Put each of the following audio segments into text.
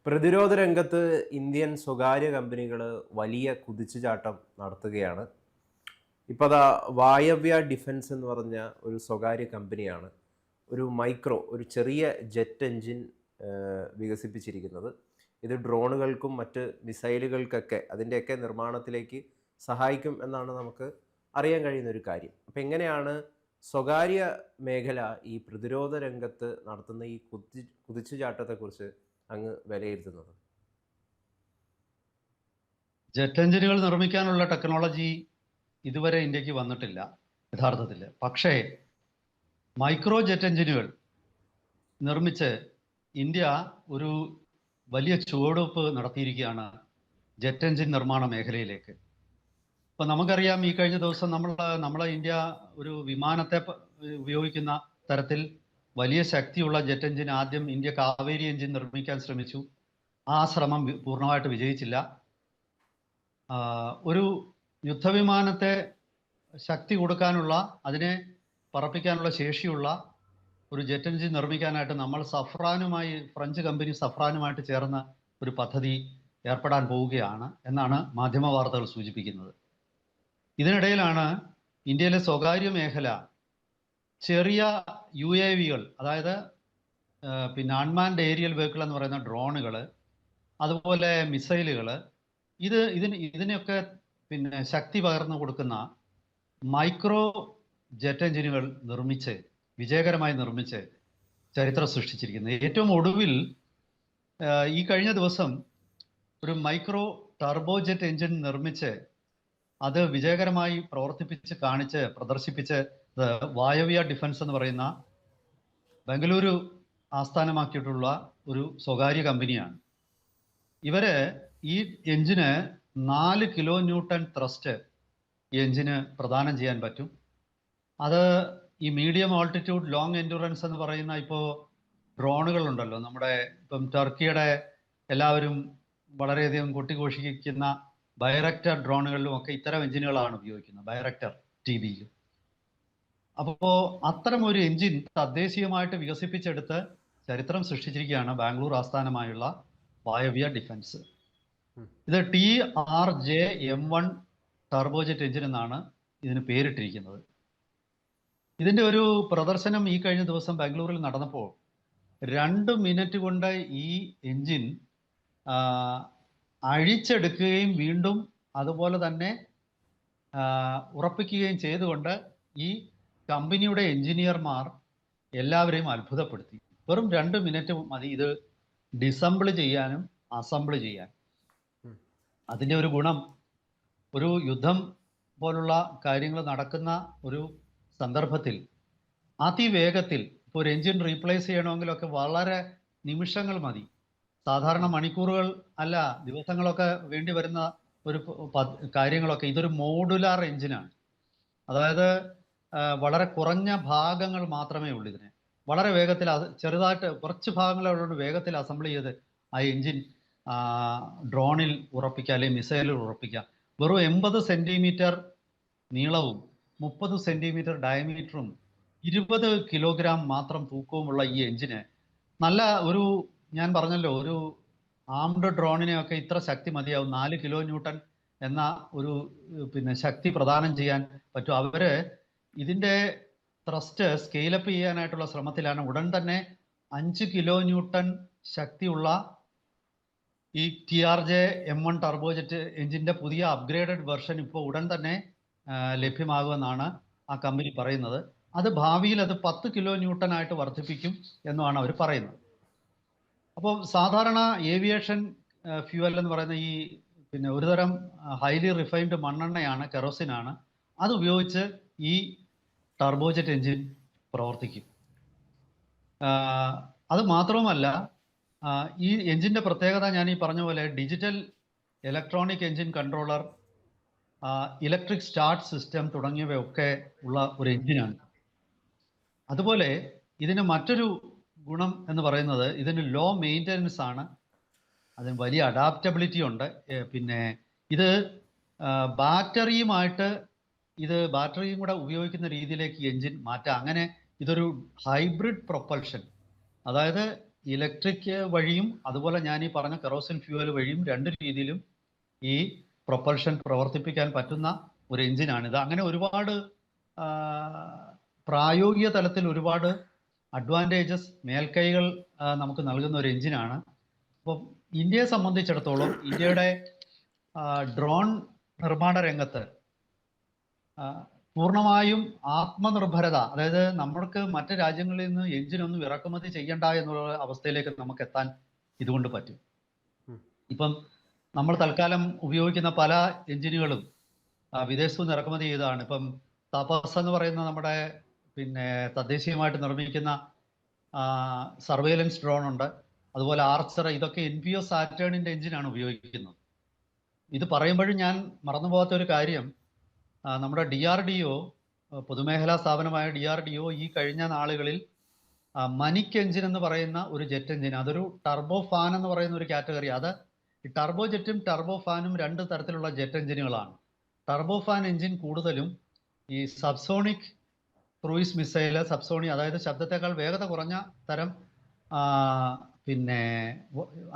പ്രതിരോധ രംഗത്ത് ഇന്ത്യൻ സ്വകാര്യ കമ്പനികൾ വലിയ കുതിച്ചുചാട്ടം നടത്തുകയാണ്. ഇപ്പോൾ ദാ വായവ്യ ഡിഫൻസ് എന്ന് പറഞ്ഞ ഒരു സ്വകാര്യ കമ്പനിയാണ് ഒരു ചെറിയ ജെറ്റ് എഞ്ചിൻ വികസിപ്പിച്ചിരിക്കുന്നത്. ഇത് ഡ്രോണുകൾക്കും മറ്റ് മിസൈലുകൾക്കൊക്കെ അതിൻ്റെയൊക്കെ നിർമ്മാണത്തിലേക്ക് സഹായിക്കും എന്നാണ് നമുക്ക് അറിയാൻ കഴിയുന്ന ഒരു കാര്യം. അപ്പോൾ എങ്ങനെയാണ് സ്വകാര്യ മേഖല ഈ പ്രതിരോധ രംഗത്ത് നടത്തുന്ന ഈ കുതിച്ചുചാട്ടത്തെക്കുറിച്ച് അങ്ങ് വിലയിരുത്തുന്നത്? ജെറ്റ് എഞ്ചിനുകൾ നിർമ്മിക്കാനുള്ള ടെക്നോളജി ഇതുവരെ ഇന്ത്യക്ക് വന്നിട്ടില്ല യഥാർത്ഥത്തിൽ. പക്ഷേ മൈക്രോ ജെറ്റ് എഞ്ചിനുകൾ നിർമ്മിച്ച് ഇന്ത്യ ഒരു വലിയ ചുവടുവെപ്പ് നടത്തിയിരിക്കുകയാണ് ജെറ്റ് എഞ്ചിൻ നിർമ്മാണ മേഖലയിലേക്ക്. ഇപ്പം നമുക്കറിയാം, ഈ കഴിഞ്ഞ ദിവസം നമ്മളെ ഇന്ത്യ ഒരു വിമാനത്തെ ഉപയോഗിക്കുന്ന തരത്തിൽ വലിയ ശക്തിയുള്ള ജെറ്റ് എഞ്ചിൻ ആദ്യം ഇന്ത്യ കാവേരി എഞ്ചിൻ നിർമ്മിക്കാൻ ശ്രമിച്ചു. ആ ശ്രമം പൂർണ്ണമായിട്ട് വിജയിച്ചില്ല. ഒരു യുദ്ധവിമാനത്തെ ശക്തി കൊടുക്കാനുള്ള, അതിനെ പറപ്പിക്കാനുള്ള ശേഷിയുള്ള ഒരു ജെറ്റ് എഞ്ചിൻ നിർമ്മിക്കാനായിട്ട് നമ്മൾ ഫ്രഞ്ച് കമ്പനി സഫ്രാനുമായിട്ട് ചേർന്ന ഒരു പദ്ധതി ഏർപ്പെടാൻ പോവുകയാണ് എന്നാണ് മാധ്യമ വാർത്തകൾ സൂചിപ്പിക്കുന്നത്. ഇതിനിടയിലാണ് ഇന്ത്യയിലെ സ്വകാര്യ മേഖല ചെറിയ UAV-കൾ, അതായത് അൺമാൻഡ് ഏരിയൽ വെഹിക്കിൾ എന്ന് പറയുന്ന ഡ്രോണുകൾ, അതുപോലെ മിസൈലുകൾ, ഇതിനൊക്കെ ശക്തി പകർന്നു കൊടുക്കുന്ന മൈക്രോ ജെറ്റ് എഞ്ചിനുകൾ വിജയകരമായി നിർമ്മിച്ച് ചരിത്രം സൃഷ്ടിച്ചിരിക്കുന്നത്. ഏറ്റവും ഒടുവിൽ ഈ കഴിഞ്ഞ ദിവസം ഒരു മൈക്രോ ടർബോ ജെറ്റ് എഞ്ചിൻ നിർമ്മിച്ച് അത് വിജയകരമായി പ്രദർശിപ്പിച്ച് വായവ്യ ഡിഫൻസ് എന്ന് പറയുന്ന ബംഗളൂരു ആസ്ഥാനമാക്കിയിട്ടുള്ള ഒരു സ്വകാര്യ കമ്പനിയാണ്. ഈ എഞ്ചിന് 4 കിലോ ന്യൂട്ടൺ ത്രസ്റ്റ് ഈ എഞ്ചിന് പ്രദാനം ചെയ്യാൻ പറ്റും. അത് ഈ മീഡിയം ആൾട്ടിറ്റ്യൂഡ് ലോങ് എൻഡുറൻസ് എന്ന് പറയുന്ന ഇപ്പോൾ ഡ്രോണുകളുണ്ടല്ലോ, ഇപ്പം ടർക്കിയുടെ എല്ലാവരും വളരെയധികം കൊട്ടിഘോഷിക്കുന്ന ബൈറക്ടർ ഡ്രോണുകളിലും ഒക്കെ ഇത്തരം എഞ്ചിനുകളാണ് ഉപയോഗിക്കുന്നത്, ബൈറക്ടർ TB-യിലും. അപ്പോൾ അത്തരം ഒരു എഞ്ചിൻ തദ്ദേശീയമായിട്ട് വികസിപ്പിച്ചെടുത്ത് ചരിത്രം സൃഷ്ടിച്ചിരിക്കുകയാണ് ബാംഗ്ലൂർ ആസ്ഥാനമായുള്ള വായവ്യ ഡിഫൻസ്. ഇത് TRJ-M1 ടർബോജെറ്റ് എഞ്ചിൻ എന്നാണ് ഇതിന് പേരിട്ടിരിക്കുന്നത്. ഇതിൻ്റെ ഒരു പ്രദർശനം ഈ കഴിഞ്ഞ ദിവസം ബാംഗ്ലൂരിൽ നടന്നപ്പോൾ 2 മിനിറ്റ് കൊണ്ട് ഈ എഞ്ചിൻ അഴിച്ചെടുക്കുകയും വീണ്ടും അതുപോലെ തന്നെ ഉറപ്പിക്കുകയും ചെയ്തുകൊണ്ട് ഈ കമ്പനിയുടെ എഞ്ചിനീയർമാർ എല്ലാവരെയും അത്ഭുതപ്പെടുത്തി. വെറും 2 മിനിറ്റ് മതി ഇത് ഡിസംബിൾ ചെയ്യാനും അസംബിൾ ചെയ്യാൻ. അതിൻ്റെ ഒരു ഗുണം, ഒരു യുദ്ധം പോലുള്ള കാര്യങ്ങൾ നടക്കുന്ന ഒരു സന്ദർഭത്തിൽ അതിവേഗത്തിൽ ഇപ്പോൾ ഒരു എഞ്ചിൻ റീപ്ലേസ് ചെയ്യണമെങ്കിലൊക്കെ വളരെ നിമിഷങ്ങൾ മതി. സാധാരണ മണിക്കൂറുകൾ അല്ല, ദിവസങ്ങളൊക്കെ വേണ്ടി വരുന്ന ഒരു കാര്യങ്ങളൊക്കെ. ഇതൊരു മോഡുലാർ എഞ്ചിനാണ്. അതായത് വളരെ കുറഞ്ഞ ഭാഗങ്ങൾ മാത്രമേ ഉള്ളൂ. ഇതിന് വളരെ വേഗത്തിൽ ചെറുതായിട്ട് കുറച്ച് ഭാഗങ്ങളുള്ളതുകൊണ്ട് വേഗത്തിൽ അസംബിൾ ചെയ്ത് ആ എഞ്ചിൻ ഡ്രോണിൽ ഉറപ്പിക്കുക, അല്ലെങ്കിൽ മിസൈലിൽ ഉറപ്പിക്കുക. വെറും 80 സെൻറ്റിമീറ്റർ നീളവും 30 സെൻറ്റിമീറ്റർ ഡയമീറ്ററും 20 കിലോഗ്രാം മാത്രം തൂക്കവുമുള്ള ഈ എഞ്ചിന് ഞാൻ പറഞ്ഞല്ലോ, ഒരു ആംഡ് ഡ്രോണിനെയൊക്കെ ഇത്ര ശക്തി മതിയാവും. 4 കിലോ ന്യൂട്ടൺ എന്ന ഒരു ശക്തി പ്രദാനം ചെയ്യാൻ പറ്റും. ഇതിൻ്റെ ത്രസ്റ്റ് സ്കെയിലപ്പ് ചെയ്യാനായിട്ടുള്ള ശ്രമത്തിലാണ്. ഉടൻ തന്നെ 5 കിലോ ന്യൂട്ടൺ ശക്തിയുള്ള ഈ TRJ-M1 ടർബോജെറ്റ് എഞ്ചിൻ്റെ പുതിയ അപ്ഗ്രേഡഡ് വെർഷൻ ഇപ്പോൾ ഉടൻ തന്നെ ലഭ്യമാകുമെന്നാണ് ആ കമ്പനി പറയുന്നത്. അത് ഭാവിയിൽ 10 കിലോ ന്യൂട്ടൺ ആയിട്ട് വർദ്ധിപ്പിക്കും എന്നാണ് അവർ പറയുന്നത്. അപ്പോൾ സാധാരണ ഏവിയേഷൻ ഫ്യൂവൽ എന്ന് പറയുന്ന ഒരുതരം ഹൈലി റിഫൈൻഡ് മണ്ണെണ്ണയാണ്, കെറോസിനാണ്. അത് ഉപയോഗിച്ച് ഈ ടർബോജെറ്റ് എഞ്ചിൻ പ്രവർത്തിക്കും. അത് മാത്രവുമല്ല, ഈ എഞ്ചിൻ്റെ പ്രത്യേകത ഞാൻ ഈ പറഞ്ഞ പോലെ digital electronic engine controller, electric start system തുടങ്ങിയവയൊക്കെ ഉള്ള ഒരു എഞ്ചിനാണ്. അതുപോലെ ഇതിന് മറ്റൊരു ഗുണം എന്ന് പറയുന്നത് ഇതിന് ലോ മെയിൻ്റനൻസ് ആണ്. അതിന് വലിയ അഡാപ്റ്റബിലിറ്റി ഉണ്ട്. ഇത് ബാറ്ററിയും കൂടെ ഉപയോഗിക്കുന്ന രീതിയിലേക്ക് എഞ്ചിൻ മാറ്റാം. അങ്ങനെ ഇതൊരു ഹൈബ്രിഡ് പ്രൊപ്പൽഷൻ, അതായത് ഇലക്ട്രിക് വഴിയും അതുപോലെ ഞാൻ ഈ പറഞ്ഞ കെറോസിൻ ഫ്യൂവൽ വഴിയും രണ്ട് രീതിയിലും ഈ പ്രൊപ്പൽഷൻ പ്രവർത്തിപ്പിക്കാൻ പറ്റുന്ന ഒരു എഞ്ചിനാണിത്. അങ്ങനെ ഒരുപാട് പ്രായോഗിക തലത്തിൽ ഒരുപാട് അഡ്വാൻറ്റേജസ് മേൽക്കൈകൾ നമുക്ക് നൽകുന്ന ഒരു എഞ്ചിനാണ്. അപ്പം ഇന്ത്യയെ സംബന്ധിച്ചിടത്തോളം ഇന്ത്യയുടെ ഡ്രോൺ നിർമ്മാണ രംഗത്ത് പൂർണ്ണമായും ആത്മനിർഭരത, അതായത് നമ്മൾക്ക് മറ്റ് രാജ്യങ്ങളിൽ നിന്ന് എഞ്ചിനൊന്നും ഇറക്കുമതി ചെയ്യണ്ട എന്നുള്ള അവസ്ഥയിലേക്ക് നമുക്ക് എത്താൻ ഇതുകൊണ്ട് പറ്റും. ഇപ്പം നമ്മൾ തൽക്കാലം ഉപയോഗിക്കുന്ന പല എഞ്ചിനുകളും വിദേശത്തു നിന്ന് ഇറക്കുമതി ചെയ്തതാണ്. ഇപ്പം തപസ് എന്ന് പറയുന്ന നമ്മുടെ തദ്ദേശീയമായിട്ട് നിർമ്മിക്കുന്ന സർവൈലൻസ് ഡ്രോൺ ഉണ്ട്, അതുപോലെ ആർച്ചർ, ഇതൊക്കെ NPO സാറ്റേണിൻ്റെ എഞ്ചിനാണ് ഉപയോഗിക്കുന്നത്. ഇത് പറയുമ്പോഴും ഞാൻ മറന്നുപോകാത്ത ഒരു കാര്യം, നമ്മുടെ DRDO, പൊതുമേഖലാ സ്ഥാപനമായ DRDO ഈ കഴിഞ്ഞ നാളുകളിൽ മനിക് എഞ്ചിൻ എന്ന് പറയുന്ന ഒരു ജെറ്റ് എഞ്ചിൻ, അതൊരു ടർബോ ഫാൻ എന്ന് പറയുന്ന ഒരു കാറ്റഗറി, അത് ഈ ടർബോ ജെറ്റും ടർബോ ഫാനും രണ്ട് തരത്തിലുള്ള ജെറ്റ് എഞ്ചിനുകളാണ്. ടർബോ ഫാൻ എഞ്ചിൻ കൂടുതലും ഈ സബ്സോണിക് ക്രൂയിസ് മിസൈല്, അതായത് ശബ്ദത്തെക്കാൾ വേഗത കുറഞ്ഞ തരം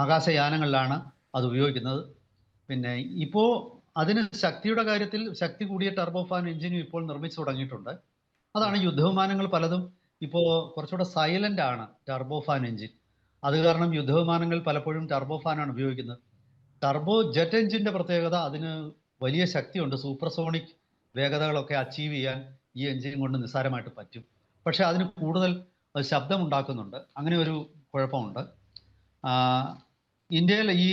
ആകാശയാനങ്ങളിലാണ് അത് ഉപയോഗിക്കുന്നത്. ഇപ്പോൾ അതിന് ശക്തിയുടെ കാര്യത്തിൽ ശക്തി കൂടിയ ടർബോ ഫാൻ എഞ്ചിനും ഇപ്പോൾ നിർമ്മിച്ചു തുടങ്ങിയിട്ടുണ്ട്. അതാണ് യുദ്ധവിമാനങ്ങൾ പലതും ഇപ്പോൾ കുറച്ചുകൂടെ സൈലന്റ് ആണ് ടർബോ ഫാൻ എഞ്ചിൻ. അത് കാരണം യുദ്ധവിമാനങ്ങൾ പലപ്പോഴും ടർബോ ഫാനാണ് ഉപയോഗിക്കുന്നത്. ടർബോ ജെറ്റ് എഞ്ചിന്റെ പ്രത്യേകത, അതിന് വലിയ ശക്തിയുണ്ട്, സൂപ്പർസോണിക് വേഗതകളൊക്കെ അച്ചീവ് ചെയ്യാൻ ഈ എഞ്ചിൻ കൊണ്ട് നിസ്സാരമായിട്ട് പറ്റും. പക്ഷെ അതിന് കൂടുതൽ ശബ്ദം ഉണ്ടാക്കുന്നുണ്ട്, അങ്ങനെ ഒരു കുഴപ്പമുണ്ട്. ഇന്ത്യയിൽ ഈ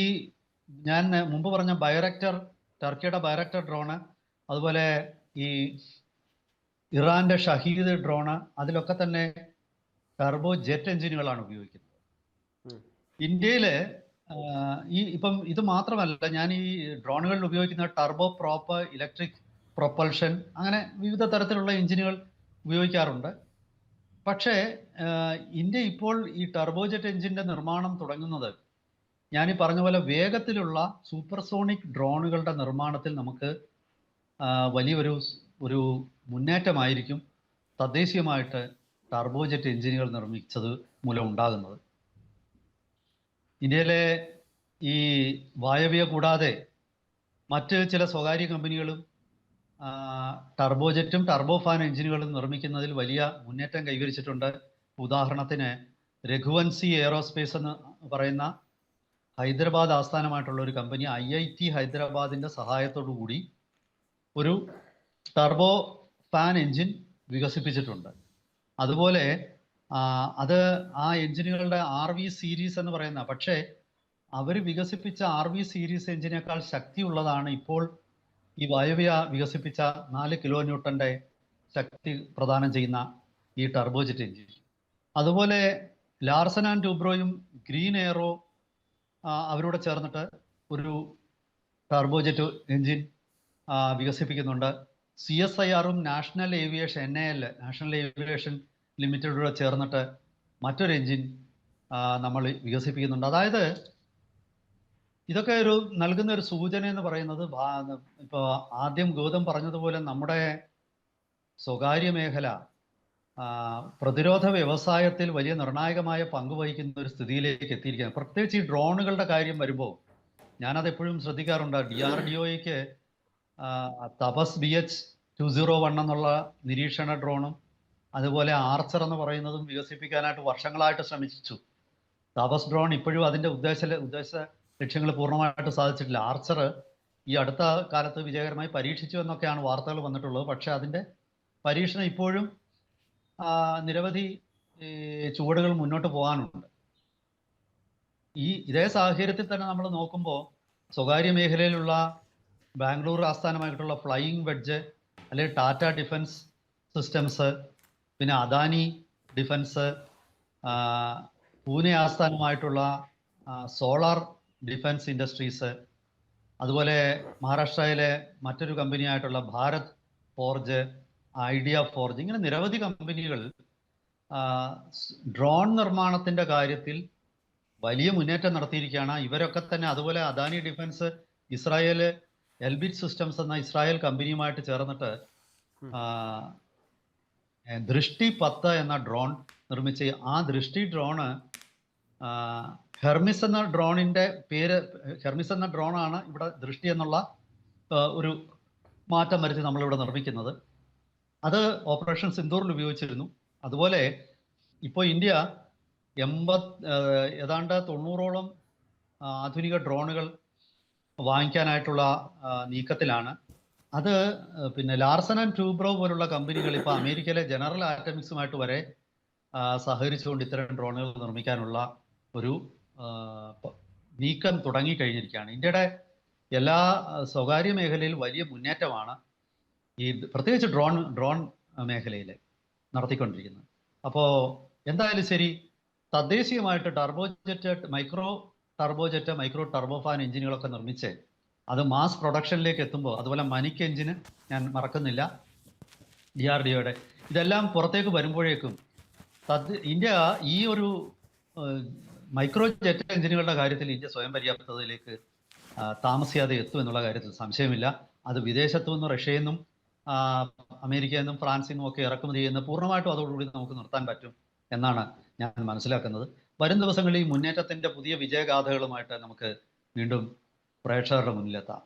ഞാൻ മുമ്പ് പറഞ്ഞ ബൈറക്ടർ, ടർക്കിയുടെ ബൈറക്ടർ ഡ്രോണ്, അതുപോലെ ഈ ഇറാന്റെ ഷഹീദ് ഡ്രോണ്, അതിലൊക്കെ തന്നെ ടർബോ ജെറ്റ് എഞ്ചിനുകളാണ് ഉപയോഗിക്കുന്നത്. ഇന്ത്യയില് ഇപ്പം ഇത് മാത്രമല്ല, ഞാൻ ഈ ഡ്രോണുകളിൽ ഉപയോഗിക്കുന്ന ടർബോ പ്രോപ്പ്, ഇലക്ട്രിക് പ്രൊപ്പൽഷൻ, അങ്ങനെ വിവിധ തരത്തിലുള്ള എഞ്ചിനുകൾ ഉപയോഗിക്കാറുണ്ട്. പക്ഷേ ഇന്ത്യ ഇപ്പോൾ ഈ ടർബോ ജെറ്റ് എഞ്ചിന്റെ നിർമ്മാണം തുടങ്ങുന്നത്, ഞാൻ ഈ പറഞ്ഞ പോലെ വേഗത്തിലുള്ള സൂപ്പർസോണിക് ഡ്രോണുകളുടെ നിർമ്മാണത്തിൽ നമുക്ക് വലിയൊരു മുന്നേറ്റമായിരിക്കും തദ്ദേശീയമായിട്ട് ടർബോ ജെറ്റ് എഞ്ചിനുകൾ നിർമ്മിച്ചത് മൂലം ഉണ്ടാകുന്നത്. ഇന്ത്യയിലെ ഈ വായവ്യ കൂടാതെ മറ്റ് ചില സ്വകാര്യ കമ്പനികളും ടർബോ ജെറ്റും ടർബോ ഫാൻ എഞ്ചിനുകളും നിർമ്മിക്കുന്നതിൽ വലിയ മുന്നേറ്റം കൈവരിച്ചിട്ടുണ്ട്. ഉദാഹരണത്തിന് രഘുവൻസി എയറോസ്പേസ് എന്ന് പറയുന്ന ഹൈദരാബാദ് ആസ്ഥാനമായിട്ടുള്ള ഒരു കമ്പനി IIT ഹൈദരാബാദിന്റെ സഹായത്തോടു കൂടി ഒരു ടർബോ ഫാൻ എഞ്ചിൻ വികസിപ്പിച്ചിട്ടുണ്ട്. അതുപോലെ അത് ആ എഞ്ചിനുകളുടെ RV സീരീസ് എന്ന് പറയുന്ന, പക്ഷേ അവർ വികസിപ്പിച്ച RV സീരീസ് എഞ്ചിനേക്കാൾ ശക്തിയുള്ളതാണ് ഇപ്പോൾ ഈ വായവ്യ വികസിപ്പിച്ച 4 കിലോ ന്യൂട്ടന്റെ ശക്തി പ്രദാനം ചെയ്യുന്ന ഈ ടർബോ ജെറ്റ് എഞ്ചിൻ. അതുപോലെ ലാർസൻ ആൻഡ് ടൂബ്രോയും ഗ്രീൻ എയറോ അവരോട് ചേർന്നിട്ട് ഒരു ടർബോ ജെറ്റ് എഞ്ചിൻ വികസിപ്പിക്കുന്നുണ്ട്. CSIR-ഉം national aviation NAL, national aviation ലിമിറ്റഡോട് ചേർന്നിട്ട് മറ്റൊരു എഞ്ചിൻ നമ്മൾ വികസിപ്പിക്കുന്നുണ്ട്. അതായത് ഇതൊക്കെ നൽകുന്ന ഒരു സൂചന എന്ന് പറയുന്നത്, ഇപ്പോൾ ആദ്യം ഗൗതം പറഞ്ഞതുപോലെ നമ്മുടെ സ്വകാര്യ മേഖല പ്രതിരോധ വ്യവസായത്തിൽ വലിയ നിർണായകമായ പങ്ക് വഹിക്കുന്ന ഒരു സ്ഥിതിയിലേക്ക് എത്തിയിരിക്കുകയാണ്. പ്രത്യേകിച്ച് ഈ ഡ്രോണുകളുടെ കാര്യം വരുമ്പോൾ ഞാനത് എപ്പോഴും ശ്രദ്ധിക്കാറുണ്ട്. DRDOയ്ക്ക് തപസ് BH-201 എന്നുള്ള നിരീക്ഷണ ഡ്രോണും അതുപോലെ ആർച്ചർ എന്ന് പറയുന്നതും വികസിപ്പിക്കാനായിട്ട് വർഷങ്ങളായിട്ട് ശ്രമിച്ചു. തപസ് ഡ്രോൺ ഇപ്പോഴും അതിൻ്റെ ഉദ്ദേശ ലക്ഷ്യങ്ങൾ പൂർണ്ണമായിട്ട് സാധിച്ചിട്ടില്ല. ആർച്ചർ ഈ അടുത്ത കാലത്ത് വിജയകരമായി പരീക്ഷിച്ചു എന്നൊക്കെയാണ് വാർത്തകൾ വന്നിട്ടുള്ളത്. പക്ഷെ അതിൻ്റെ പരീക്ഷണം ഇപ്പോഴും നിരവധി ചുവടുകൾ മുന്നോട്ട് പോകാനുണ്ട്. ഇതേ സാഹചര്യത്തിൽ തന്നെ നമ്മൾ നോക്കുമ്പോൾ സ്വകാര്യ മേഖലയിലുള്ള ബാംഗ്ലൂർ ആസ്ഥാനമായിട്ടുള്ള ഫ്ലൈയിങ് വെഡ്ജ്, അല്ലെങ്കിൽ ടാറ്റ ഡിഫൻസ് സിസ്റ്റംസ്, പിന്നെ അദാനി ഡിഫൻസ്, പൂനെ ആസ്ഥാനമായിട്ടുള്ള സോളാർ ഡിഫൻസ് ഇൻഡസ്ട്രീസ്, അതുപോലെ മഹാരാഷ്ട്രയിലെ മറ്റൊരു കമ്പനിയായിട്ടുള്ള ഭാരത് ഫോർജ്, ഐഡിയ ഫോർജ്, ഇങ്ങനെ നിരവധി കമ്പനികൾ ഡ്രോൺ നിർമ്മാണത്തിൻ്റെ കാര്യത്തിൽ വലിയ മുന്നേറ്റം നടത്തിയിരിക്കുകയാണ്. ഇവരൊക്കെ തന്നെ, അതുപോലെ Adani defence Israel Elbit systems എന്ന ഇസ്രായേൽ കമ്പനിയുമായിട്ട് ചേർന്നിട്ട് ദൃഷ്ടി 10 എന്ന ഡ്രോൺ നിർമ്മിച്ച്, ആ ദൃഷ്ടി ഡ്രോണ് ഹെർമിസ് എന്ന ഡ്രോണിൻ്റെ പേര്, ഹെർമിസ് എന്ന ഡ്രോണാണ് ഇവിടെ ദൃഷ്ടി എന്നുള്ള ഒരു മാറ്റം വരുത്തി നമ്മളിവിടെ നിർമ്മിക്കുന്നത്. അത് ഓപ്പറേഷൻ സിന്ദൂറിൽ ഉപയോഗിച്ചിരുന്നു. അതുപോലെ ഇപ്പോൾ ഇന്ത്യ ഏതാണ്ട് 90ഓളം ആധുനിക ഡ്രോണുകൾ വാങ്ങിക്കാനായിട്ടുള്ള നീക്കത്തിലാണ്. അത് പിന്നെ ലാർസൻ ആൻഡ് ട്യൂബ്രോ പോലുള്ള കമ്പനികൾ ഇപ്പോൾ അമേരിക്കയിലെ ജനറൽ ആറ്റമിക്സുമായിട്ട് വരെ സഹകരിച്ചുകൊണ്ട് ഇത്തരം ഡ്രോണുകൾ നിർമ്മിക്കാനുള്ള ഒരു നീക്കം തുടങ്ങിക്കഴിഞ്ഞിരിക്കുകയാണ്. ഇന്ത്യയുടെ എല്ലാ സ്വകാര്യ മേഖലയിൽ വലിയ മുന്നേറ്റമാണ് ഈ പ്രത്യേകിച്ച് ഡ്രോൺ മേഖലയിൽ നടത്തിക്കൊണ്ടിരിക്കുന്നത്. അപ്പോൾ എന്തായാലും ശരി, തദ്ദേശീയമായിട്ട് മൈക്രോ ടർബോഫാൻ എഞ്ചിനുകളൊക്കെ നിർമ്മിച്ച് അത് മാസ് പ്രൊഡക്ഷനിലേക്ക് എത്തുമ്പോൾ, അതുപോലെ മനിക് എഞ്ചിന് ഞാൻ മറക്കുന്നില്ല, DRDOയുടെ, ഇതെല്ലാം പുറത്തേക്ക് വരുമ്പോഴേക്കും ഇന്ത്യ ഈ ഒരു മൈക്രോ ജെറ്റ് എഞ്ചിനുകളുടെ കാര്യത്തിൽ ഇന്ത്യ സ്വയം പര്യാപ്തതയിലേക്ക് താമസിയാതെ എത്തും എന്നുള്ള കാര്യത്തിൽ സംശയമില്ല. അത് വിദേശത്തു നിന്നും റഷ്യയിൽ നിന്നും അമേരിക്കയിൽ നിന്നും ഫ്രാൻസിൽ നിന്നും ഒക്കെ ഇറക്കുമതി ചെയ്യുന്ന പൂർണ്ണമായിട്ടും അതോടുകൂടി നമുക്ക് നിർത്താൻ പറ്റും എന്നാണ് ഞാൻ മനസ്സിലാക്കുന്നത്. വരും ദിവസങ്ങളിൽ ഈ മുന്നേറ്റത്തിന്റെ പുതിയ വിജയഗാഥകളുമായിട്ട് നമുക്ക് വീണ്ടും പ്രേക്ഷകരുടെ മുന്നിലെത്താം.